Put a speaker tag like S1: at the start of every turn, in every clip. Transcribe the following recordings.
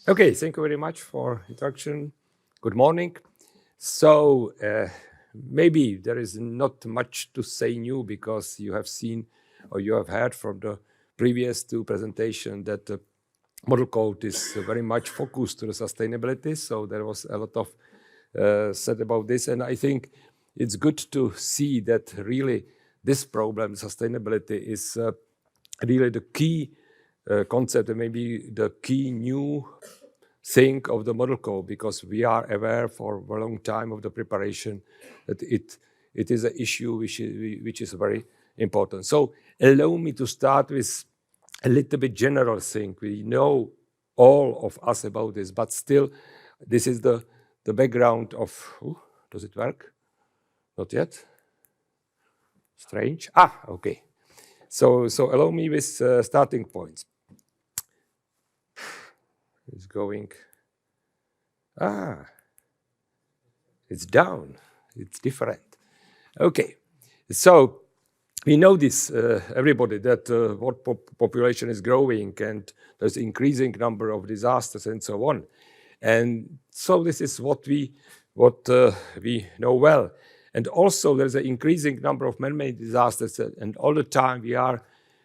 S1: Okay, thank you very much for introduction. Good morning. So maybe there is not much to say new because you have seen or you have heard from the previous two presentations that the model code is very much focused to the sustainability. So there was a lot of said about this, and I think it's good to see that really this problem, sustainability, is really the key concept and maybe the key new thing of the model code, because we are aware for a long time of the preparation that it is an issue which is very important. So allow me to start with a little bit general thing. We know all of us about this, but still this is the background of, does it work? Not yet. Strange. Okay. So allow me with starting points. It's going. It's down. It's different. Okay. So we know this, everybody, that what population is growing and there's increasing number of disasters and so on. And so this is what we know well. And also there's an increasing number of man-made disasters, and all the time we are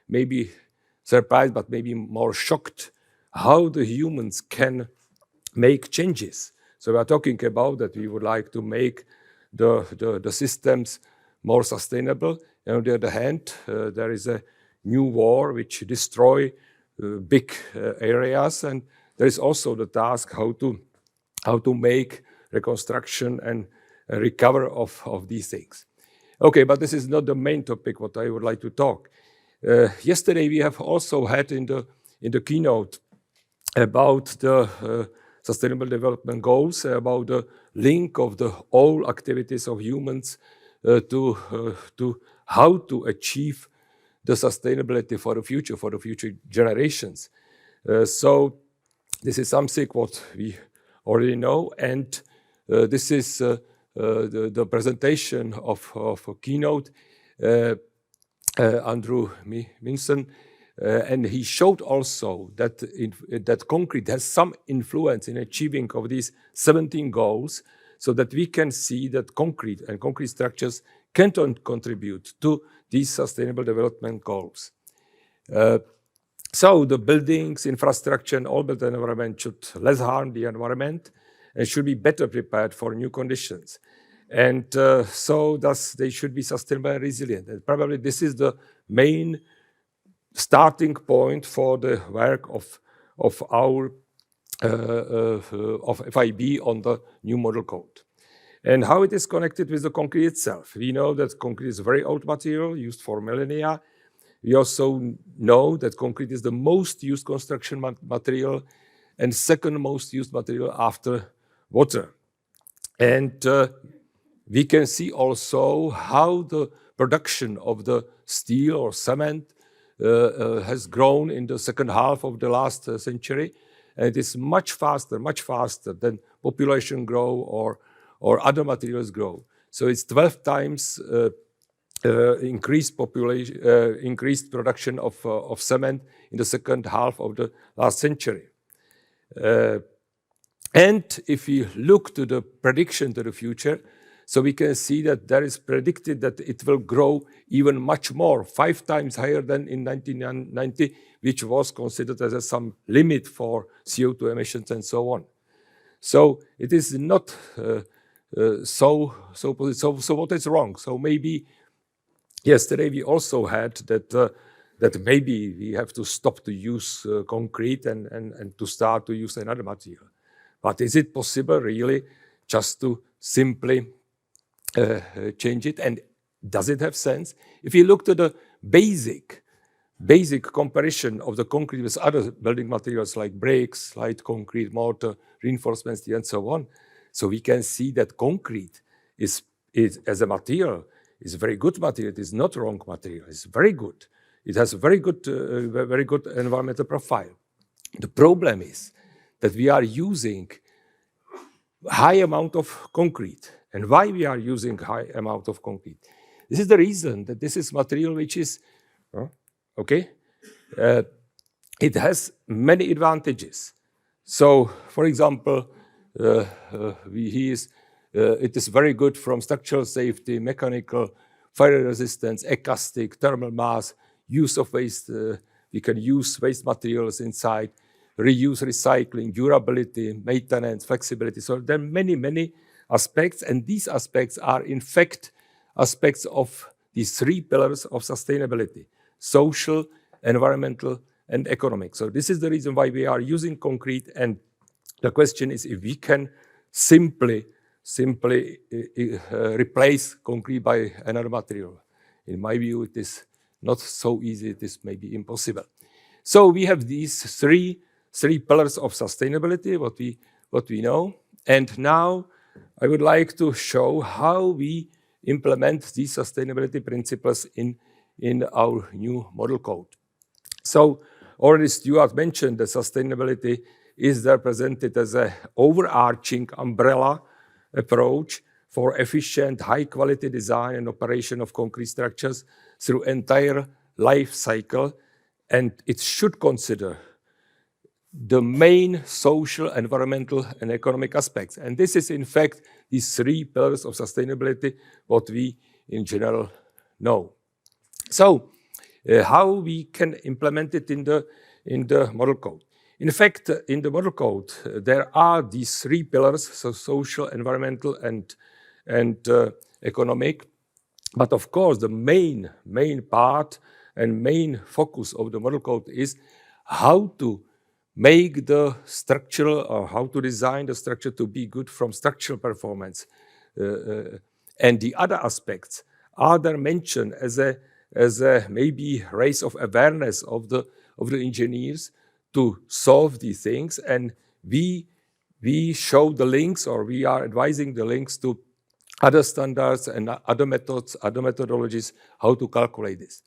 S1: maybe surprised, but maybe more shocked how the humans can make changes. So we are talking about that we would like to make the systems more sustainable. And on the other hand, there is a new war which destroy big areas, and there is also the task how to make reconstruction and recover of these things. Okay, but this is not the main topic what I would like to talk. Yesterday we have also had in the keynote about the Sustainable Development Goals, about the link of the all activities of humans to how to achieve the sustainability for the future generations. So this is something what we already know, and this is the presentation of a keynote, Andrew Minson, and he showed also that that concrete has some influence in achieving of these 17 goals, so that we can see that concrete and concrete structures can contribute to these sustainable development goals. So the buildings, infrastructure, and all built environment should less harm the environment and should be better prepared for new conditions. And so thus they should be sustainable and resilient. And probably this is the main starting point for the work of our of FIB on the new model code. And how it is connected with the concrete itself. We know that concrete is a very old material used for millennia. We also know that concrete is the most used construction material and second most used material after water. And we can see also how the production of the steel or cement has grown in the second half of the last century. And it is much faster than population grow or other materials grow. So it's 12 times increased production of cement in the second half of the last century. And if we look to the prediction to the future, so we can see that there is predicted that it will grow even much more, 5 times higher than in 1990, which was considered as some limit for CO2 emissions and so on. So it is not so what is wrong? So maybe yesterday we also had that maybe we have to stop to use concrete and to start to use another material. But is it possible really just to simply change it? And does it have sense? If you look to the basic comparison of the concrete with other building materials like bricks, light concrete, mortar, reinforcement steel, and so on, so we can see that concrete is as a material is a very good material. It is not wrong material. It's very good. It has a very good environmental profile. The problem is that we are using high amount of concrete. And why we are using high amount of concrete? This is the reason that this is material which is, it has many advantages. So, for example, it is very good from structural safety, mechanical, fire resistance, acoustic, thermal mass, use of waste. We can use waste materials inside, reuse, recycling, durability, maintenance, flexibility. So there are many, many aspects, and these aspects are in fact aspects of these three pillars of sustainability: social, environmental, and economic. So this is the reason why we are using concrete, and the question is if we can simply replace concrete by another material. In my view, it is not so easy, it is maybe impossible. So we have these three pillars of sustainability, what we know. And now I would like to show how we implement these sustainability principles in our new model code. So already Stuart mentioned that sustainability is represented as an overarching umbrella approach for efficient, high-quality design and operation of concrete structures through entire life cycle, and it should consider the main social, environmental, and economic aspects. And this is, in fact, these three pillars of sustainability, what we, in general, know. So, how we can implement it in the model code? In fact, in the model code, there are these three pillars, so social, environmental, and economic. But of course, the main part and main focus of the model code is how to make the structural, or how to design the structure to be good from structural performance. And the other aspects are there mentioned as a maybe raise of awareness of the engineers to solve these things, and we show the links, or we are advising the links to other standards and other methods, other methodologies, how to calculate this.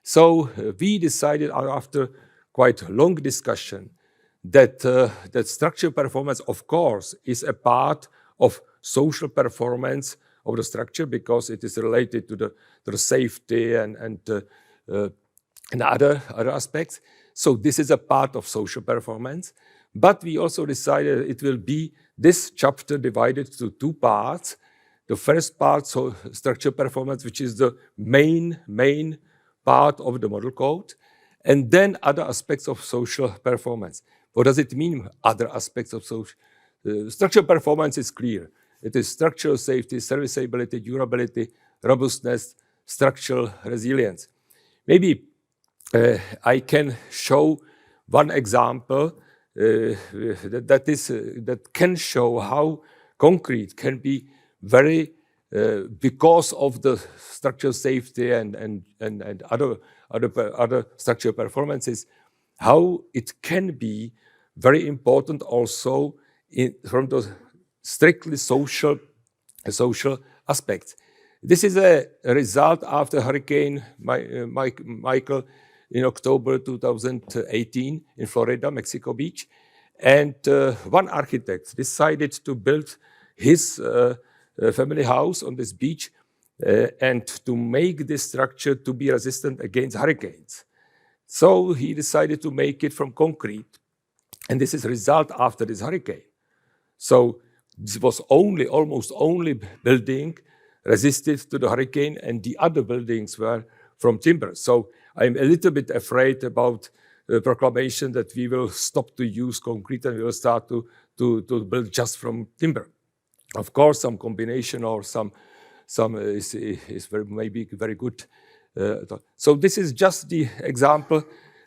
S1: So we decided after quite a long discussion that structural performance, of course, is a part of social performance of the structure because it is related to the safety and other aspects. So this is a part of social performance. But we also decided it will be this chapter divided to two parts. The first part, so structural performance, which is the main part of the model code, and then other aspects of social performance. What does it mean, other aspects of social? Structural performance is clear. It is structural safety, serviceability, durability, robustness, structural resilience. Maybe I can show one example that can show how concrete can be very, because of the structural safety and other structural performances, how it can be very important also from the strictly social aspects. This is a result after Hurricane Michael in October 2018 in Florida, Mexico Beach. And one architect decided to build his family house on this beach and to make this structure to be resistant against hurricanes. So he decided to make it from concrete. And this is a result after this hurricane. So this was almost only building resisted to the hurricane, and the other buildings were from timber. So I'm a little bit afraid about the proclamation that we will stop to use concrete and we will start to build just from timber. Of course, some combination or some is maybe very good. So this is just the example,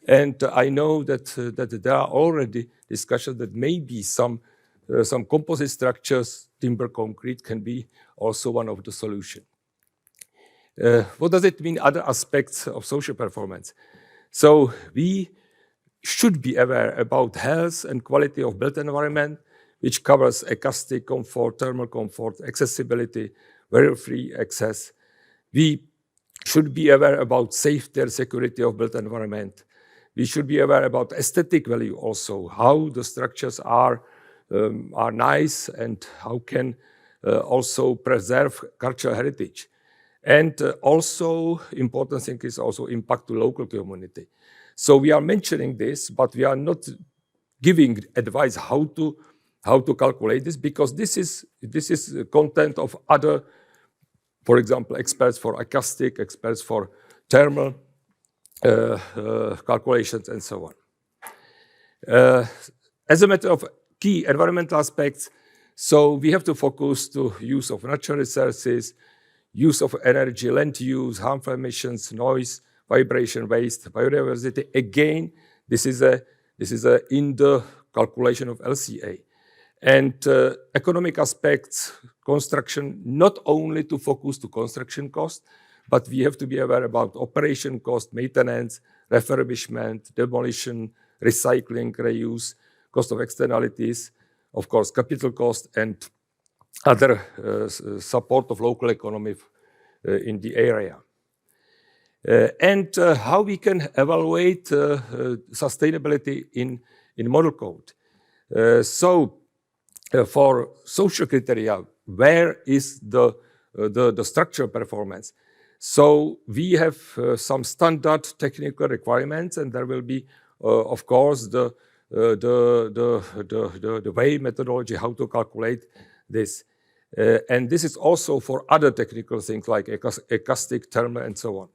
S1: and I know that there are already discussions that maybe some composite structures, timber, concrete, can be also one of the solutions. What does it mean, other aspects of social performance? So we should be aware about health and quality of built environment, which covers acoustic comfort, thermal comfort, accessibility, barrier-free access. We should be aware about safety and security of built environment. We should be aware about aesthetic value also, how the structures are nice and how can also preserve cultural heritage. And also important thing is also impact to local community. So we are mentioning this, but we are not giving advice how to calculate this, because this is content of other, for example, experts for acoustic, experts for thermal calculations, and so on. As a matter of key environmental aspects, so we have to focus to use of natural resources, use of energy, land use, harmful emissions, noise, vibration, waste, biodiversity. Again, this is in the calculation of LCA. And economic aspects, construction, not only to focus to construction cost, but we have to be aware about operation cost, maintenance, refurbishment, demolition, recycling, reuse, cost of externalities, of course, capital cost, and other support of local economy in the area. And how we can evaluate sustainability in model code. So for social criteria, where is the structural performance? So we have some standard technical requirements, and there will be, of course, the way methodology how to calculate this. And this is also for other technical things like acoustic, thermal, and so on.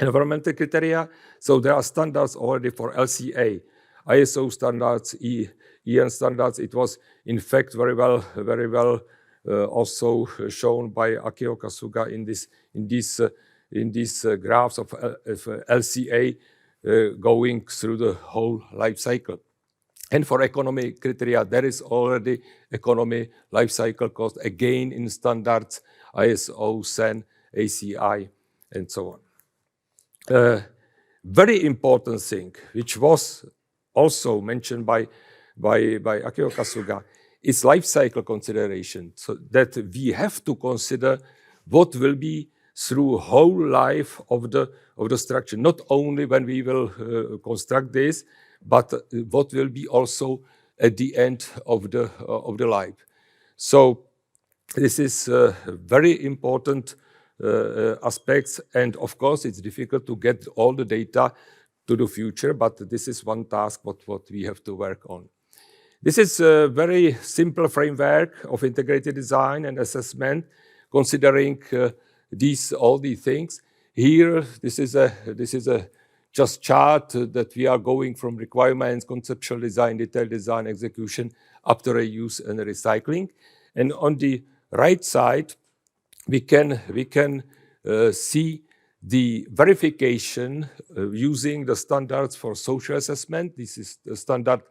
S1: Environmental criteria, so there are standards already for LCA, ISO standards, EN standards. It was in fact very well also shown by Akio Kasuga in these graphs of LCA going through the whole life cycle. And for economic criteria, there is already economy life cycle cost, again in standards, ISO, CEN, ACI, and so on. Very important thing, which was also mentioned by Akio Kasuga, is life cycle consideration. So that we have to consider what will be through whole life of the structure, not only when we will construct this, but what will be also at the end of the life. So this is very important aspects, and of course it's difficult to get all the data to the future, but this is one task what we have to work on. This is a very simple framework of integrated design and assessment, considering all these things. Here, this is a just chart that we are going from requirements, conceptual design, detailed design, execution, up to reuse and recycling. And on the right side, we can see the verification using the standards for social assessment. This is the standard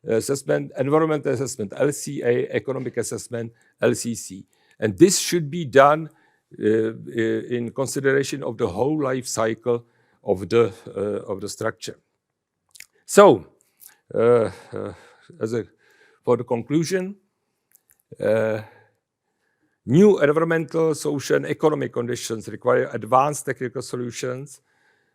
S1: assessment, environmental assessment, LCA, economic assessment, LCC. And this should be done in consideration of the whole life cycle of the structure. So, for the conclusion, new environmental, social, and economic conditions require advanced technical solutions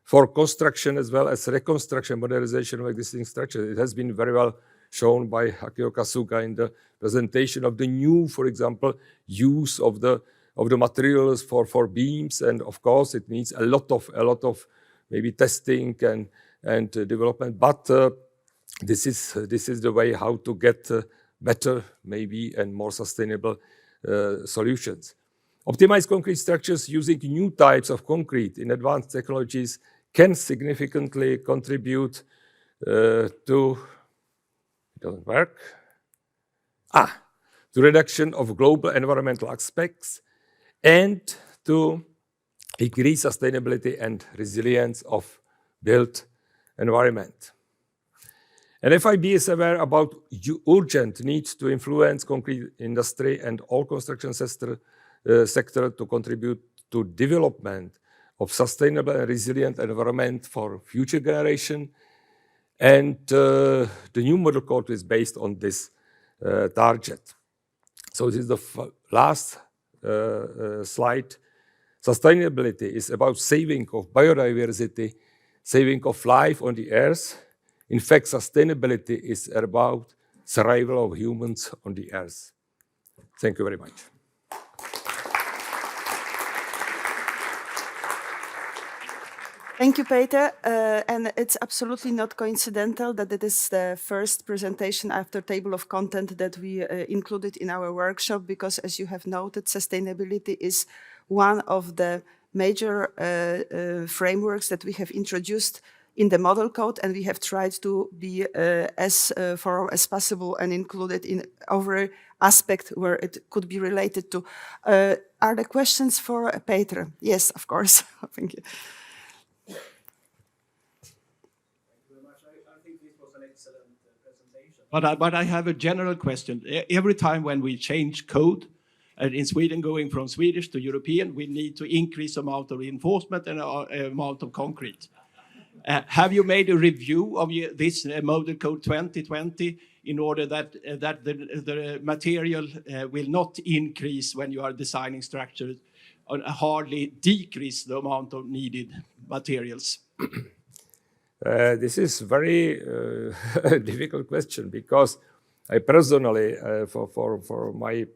S1: for construction as well as reconstruction, modernization of existing structures. It has been very well shown by Akio Kasuga in the presentation of the new, for example, use of the materials for beams, and of course it needs a lot of maybe testing and development. But this is the way how to get better, maybe, and more sustainable solutions. Optimized concrete structures using new types of concrete in advanced technologies can significantly contribute to, it doesn't work, to reduction of global environmental aspects and to increase sustainability and resilience of built environment. And FIB is aware about urgent need to influence concrete industry and all construction sector to contribute to development of sustainable and resilient environment for future generation. And the new model code is based on this target. So this is the last slide. Sustainability is about saving of biodiversity, saving of life on the earth. In fact, sustainability is about survival of humans on the earth. Thank you very much.
S2: Thank you, Peter. And it's absolutely not coincidental that it is the first presentation after table of content that we included in our workshop, because as you have noted, sustainability is one of the major frameworks that we have introduced in the model code, and we have tried to be as thorough as possible and included in every aspect where it could be related to. Are there questions for Peter? Yes, of course. Thank you.
S3: But I have a general question. Every time when we change code, in Sweden going from Swedish to European, we need to increase amount of reinforcement and amount of concrete. Have you made a review of this model code 2020 in order that the material will not increase when you are designing structures, or hardly decrease the amount of needed materials?
S1: This is very difficult question, because I personally, for my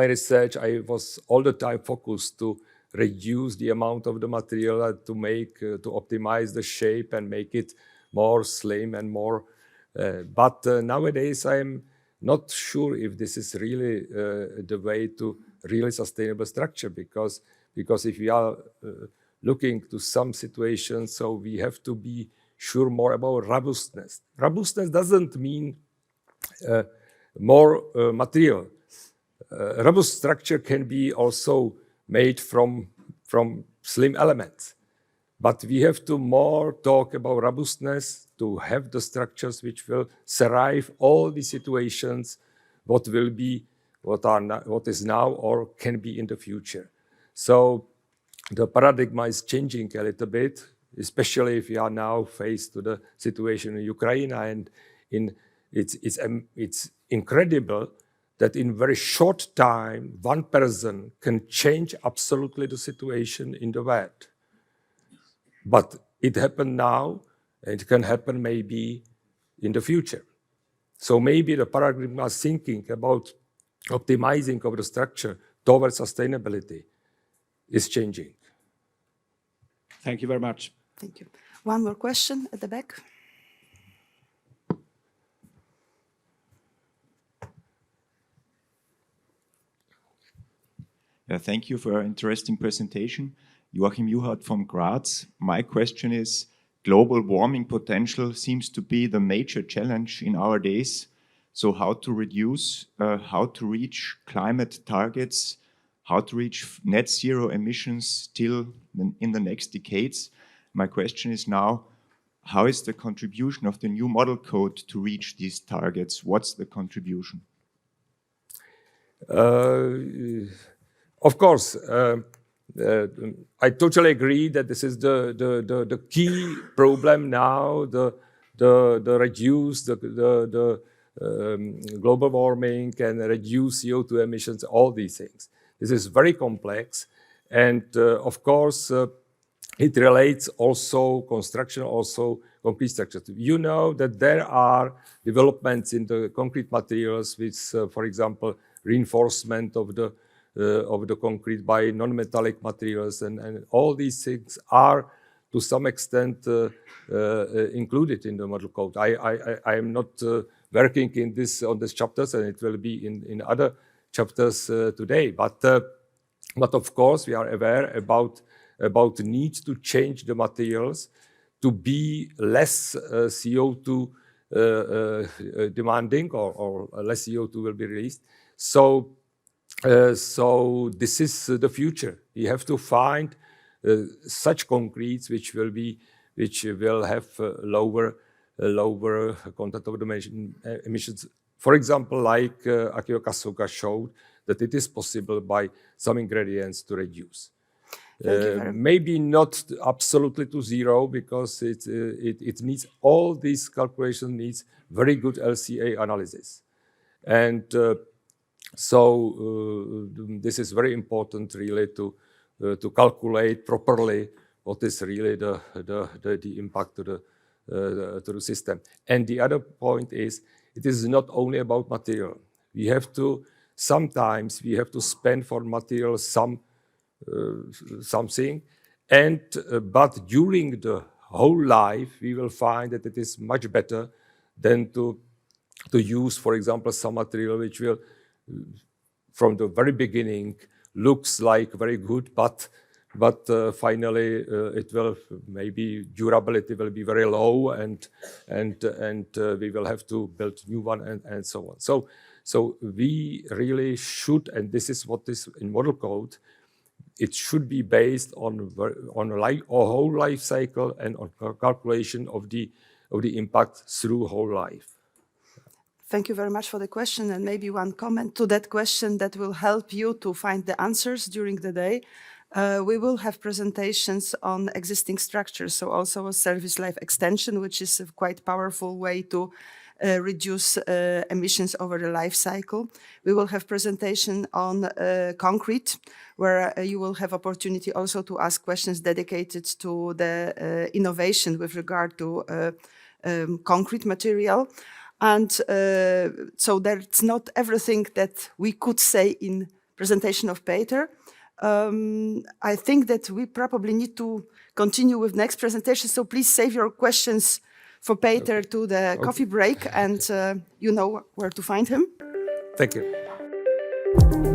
S1: research, I was all the time focused to reduce the amount of the material to optimize the shape and make it more slim and more. But nowadays I'm not sure if this is really the way to really sustainable structure, because if we are looking to some situations, so we have to be sure more about robustness. Robustness doesn't mean more material. Robust structure can be also made from slim elements. But we have to more talk about robustness, to have the structures which will survive all the situations, what is now or can be in the future. So the paradigm is changing a little bit, especially if we are now faced to the situation in Ukraine, and it's incredible that in very short time, one person can change absolutely the situation in the world. But it happened now, and it can happen maybe in the future. So maybe the paradigm is thinking about optimizing of the structure towards sustainability is changing.
S3: Thank you very much.
S2: Thank you. One more question at the back.
S4: Thank you for an interesting presentation. Joachim Juhart from Graz. My question is, global warming potential seems to be the major challenge in our days. So how to reduce, how to reach climate targets, how to reach net zero emissions still in the next decades. My question is now, how is the contribution of the new model code to reach these targets? What's the contribution?
S1: Of course, I totally agree that this is the key problem now. The reduce the global warming and reduce CO2 emissions, all these things. This is very complex, and of course, it relates also construction, also concrete structures. You know that there are developments in the concrete materials, with, for example, reinforcement of the concrete by non-metallic materials, and all these things are to some extent included in the model code. I am not working on these chapters, and it will be in other chapters today. But of course, we are aware about the need to change the materials to be less CO2 demanding, or less CO2 will be released. So this is the future. We have to find such concretes which will have lower content of the emissions. For example, like Akio Kasuga showed, that it is possible by some ingredients to reduce. Maybe not absolutely to zero, because it needs, all these calculations needs very good LCA analysis. And so this is very important really to to calculate properly what is really the impact to the system. And the other point is, it is not only about material. Sometimes we have to spend for material something, but during the whole life, we will find that it is much better than to use, for example, some material which will, from the very beginning, looks like very good, but finally it will, maybe durability will be very low, and we will have to build new one, and so on. So we really should, and this is what is in model code, it should be based on a whole life cycle and on calculation of the impact through whole life.
S2: Thank you very much for the question, and maybe one comment to that question that will help you to find the answers during the day. We will have presentations on existing structures, so also a service life extension, which is a quite powerful way to reduce emissions over the life cycle. We will have presentation on concrete, where you will have opportunity also to ask questions dedicated to the innovation with regard to concrete material. And so that's not everything that we could say in presentation of Petr. I think that we probably need to continue with next presentation, so please save your questions for Petr to the coffee break, and you know where to find him.
S1: Thank you.